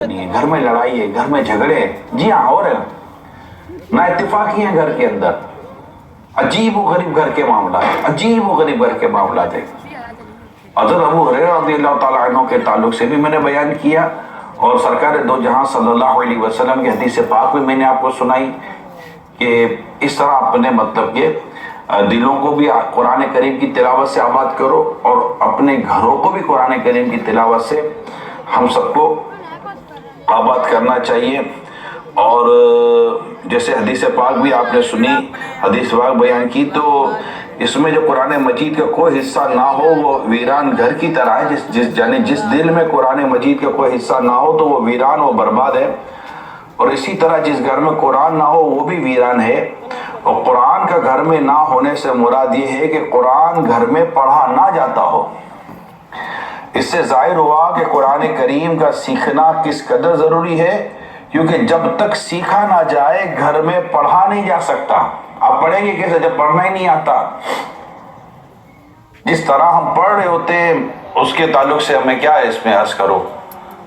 نہیں ہے، گھر میں لڑائی ہے، گھر میں جھگڑے ہیں، جی ہاں ہو رہے ہیں، نا اتفاقی ہیں گھر کے اندر، عجیب و غریب گھر کے معاملات ہیں، عجیب و غریب گھر کے معاملات ہیں۔ حضرت ابو ہریرہ رضی اللہ تعالیٰ عنہ کے تعلق سے بھی میں نے بیان کیا، اور سرکار دو جہاں صلی اللہ علیہ وسلم کی حدیث پاک بھی میں نے آپ کو سنائی کہ اس طرح اپنے مطلب کہ دلوں کو بھی قرآن کریم کی تلاوت سے آباد کرو، اور اپنے گھروں کو بھی قرآن کریم کی تلاوت سے ہم سب کو آباد کرنا چاہیے۔ اور جیسے حدیث پاک بھی آپ نے سنی، حدیث پاک بیان کی، تو اس میں جو قرآن مجید کا کوئی حصہ نہ ہو وہ ویران گھر کی طرح ہے، جس دل میں قرآن مجید کا کوئی حصہ نہ ہو تو وہ ویران و برباد ہے، اور اسی طرح جس گھر میں قرآن نہ ہو وہ بھی ویران ہے۔ اور قرآن کا گھر میں نہ ہونے سے مراد یہ ہے کہ قرآن گھر میں پڑھا نہ جاتا ہو۔ اس سے ظاہر ہوا کہ قرآن کریم کا سیکھنا کس قدر ضروری ہے، کیونکہ جب تک سیکھا نہ جائے گھر میں پڑھا نہیں جا سکتا۔ آپ پڑھیں گے کیسے جب پڑھنا ہی نہیں آتا؟ جس طرح ہم پڑھ رہے ہوتے ہیں اس کے تعلق سے ہمیں کیا ہے اس میں عرض کرو،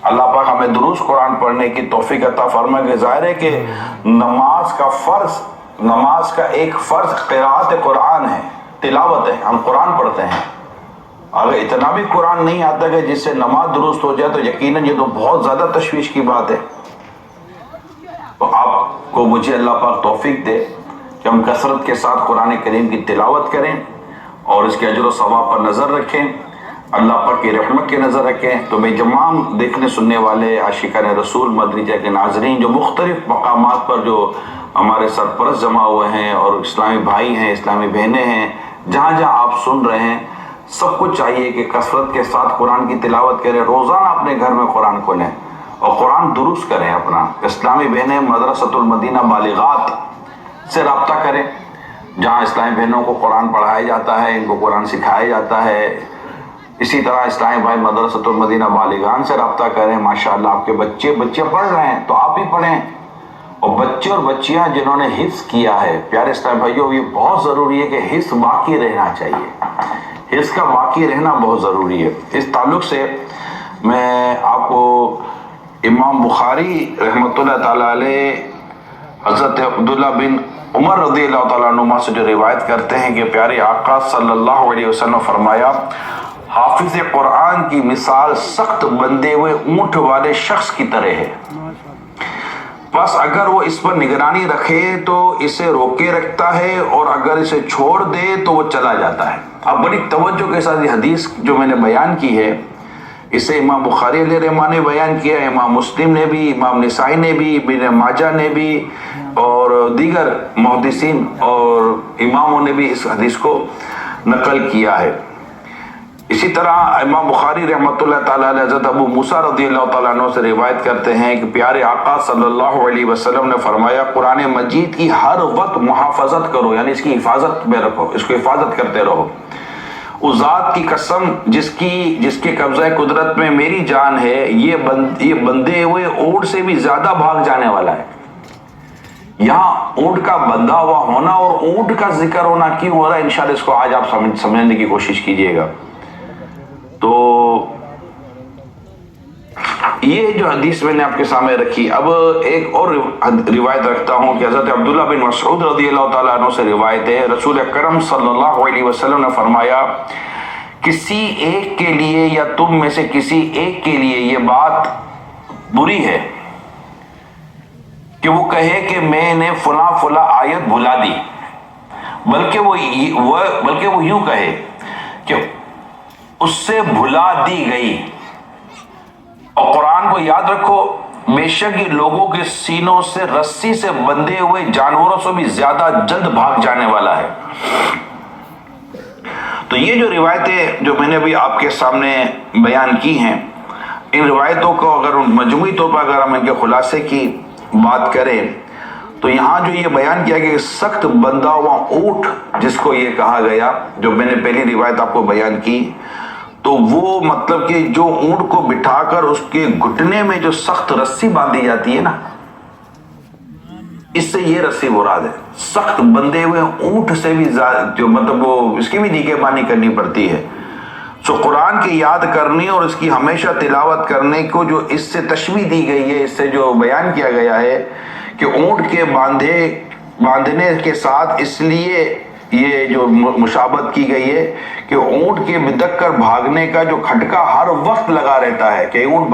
اللہ پاک ہمیں درست قرآن پڑھنے کی توفیق عطا فرمائے کہ ظاہر ہے کہ نماز کا ایک فرض قراءت قرآن ہے، تلاوت ہے، ہم قرآن پڑھتے ہیں۔ اگر اتنا بھی قرآن نہیں آتا کہ جس سے نماز درست ہو جائے تو یقیناً یہ تو بہت زیادہ تشویش کی بات ہے۔ تو آپ کو مجھے اللہ پاک توفیق دے کہ ہم کثرت کے ساتھ قرآن کریم کی تلاوت کریں اور اس کے اجر و ثواب پر نظر رکھیں، اللہ پاک کی رحمت کی نظر رکھیں۔ تو میں تمام دیکھنے سننے والے عاشقان رسول مدنی چینل کے ناظرین جو مختلف مقامات پر جو ہمارے سرپرست جمع ہوئے ہیں، اور اسلامی بھائی ہیں، اسلامی بہنیں ہیں، جہاں جہاں آپ سن رہے ہیں، سب کو چاہیے کہ کثرت کے ساتھ قرآن کی تلاوت کریں، روزانہ اپنے گھر میں قرآن کھولیں اور قرآن درست کریں اپنا۔ اسلامی بہنیں مدرسۃ المدینہ بالغات سے رابطہ کریں، جہاں اسلامی بہنوں کو قرآن پڑھایا جاتا ہے، ان کو قرآن سکھایا جاتا ہے۔ اسی طرح اسلامی بھائی مدرسۃ المدینہ بالغان سے رابطہ کریں۔ ماشاءاللہ آپ کے بچے پڑھ رہے ہیں تو آپ بھی پڑھیں، اور بچے اور بچیاں جنہوں نے حفظ کیا ہے، پیارے اسلامی بھائیوں، یہ بہت ضروری ہے کہ حفظ باقی رہنا چاہیے، حفظ کا باقی رہنا بہت ضروری ہے۔ اس تعلق سے میں آپ کو امام بخاری رحمۃ اللہ تعالیٰ علیہ حضرت عبداللہ بن عمر رضی اللہ تعالیٰ عنہ سے جو روایت کرتے ہیں کہ پیارے آقا صلی اللہ علیہ وسلم فرمایا، حافظ قرآن کی مثال سخت بندھے ہوئے اونٹ والے شخص کی طرح ہے، بس اگر وہ اس پر نگرانی رکھے تو اسے روکے رکھتا ہے، اور اگر اسے چھوڑ دے تو وہ چلا جاتا ہے۔ اب بڑی توجہ کے ساتھ یہ حدیث جو میں نے بیان کی ہے، اسے امام بخاری علیہ رحمہ نے بیان کیا ہے، امام مسلم نے بھی، امام نسائی نے بھی، ابن ماجہ نے بھی، اور دیگر محدثین اور اماموں نے بھی اس حدیث کو نقل کیا ہے۔ اسی طرح امام بخاری رحمۃ اللہ تعالیٰ علیہ حضرت ابو موسیٰ رضی اللہ تعالیٰ عنہ سے روایت کرتے ہیں کہ پیارے آقا صلی اللہ علیہ وسلم نے فرمایا، قرآن مجید کی ہر وقت محافظت کرو، یعنی اس کی حفاظت میں رکھو، اس کو حفاظت کرتے رہو۔ اس ذات کی قسم جس کے قبضہ قدرت میں میری جان ہے، یہ بندھے ہوئے اونٹ سے بھی زیادہ بھاگ جانے والا ہے۔ یہاں اونٹ کا بندھا ہوا ہونا اور اونٹ کا ذکر ہونا کیوں ہو رہا ہے، انشاءاللہ اس کو آج آپ سمجھنے کی کوشش کیجئے گا۔ تو یہ جو حدیث میں نے آپ کے سامنے رکھی، اب ایک اور روایت رکھتا ہوں کہ حضرت عبداللہ بن مسعود رضی اللہ تعالیٰ عنہ سے روایت ہے، رسول اکرم صلی اللہ علیہ وسلم نے فرمایا، کسی ایک کے لیے یا تم میں سے کسی ایک کے لیے یہ بات بری ہے کہ وہ کہے کہ میں نے فلاں آیت بھلا دی، بلکہ وہ یوں کہے کہ اس سے بھلا دی گئی۔ اور قرآن کو یاد رکھو، بے شک یہ لوگوں کے سینوں سے رسی سے بندھے ہوئے جانوروں سے بھی زیادہ جلد بھاگ جانے والا ہے۔ تو یہ جو روایتیں جو میں نے ابھی آپ کے سامنے بیان کی ہیں، ان روایتوں کو اگر مجموعی طور پر اگر ہم ان کے خلاصے کی بات کریں تو یہاں جو یہ بیان کیا کہ سخت بندھا ہوا اونٹ جس کو یہ کہا گیا، جو میں نے پہلی روایت آپ کو بیان کی، تو وہ مطلب کہ جو اونٹ کو بٹھا کر اس کے گھٹنے میں جو سخت رسی باندھی جاتی ہے نا، اس سے یہ رسی مراد ہے۔ سخت بندھے ہوئے اونٹ سے بھی جو مطلب وہ اس کی بھی نگہبانی کرنی پڑتی ہے۔ سو قرآن کی یاد کرنے اور اس کی ہمیشہ تلاوت کرنے کو جو اس سے تشبیہ دی گئی ہے، اس سے جو بیان کیا گیا ہے کہ اونٹ کے باندھنے کے ساتھ اس لیے یہ جو مشابہت کی گئی ہے کہ اونٹ کے بدک کر بھاگنے کا جو کھٹکا ہر وقت لگا رہتا ہے کہ اونٹ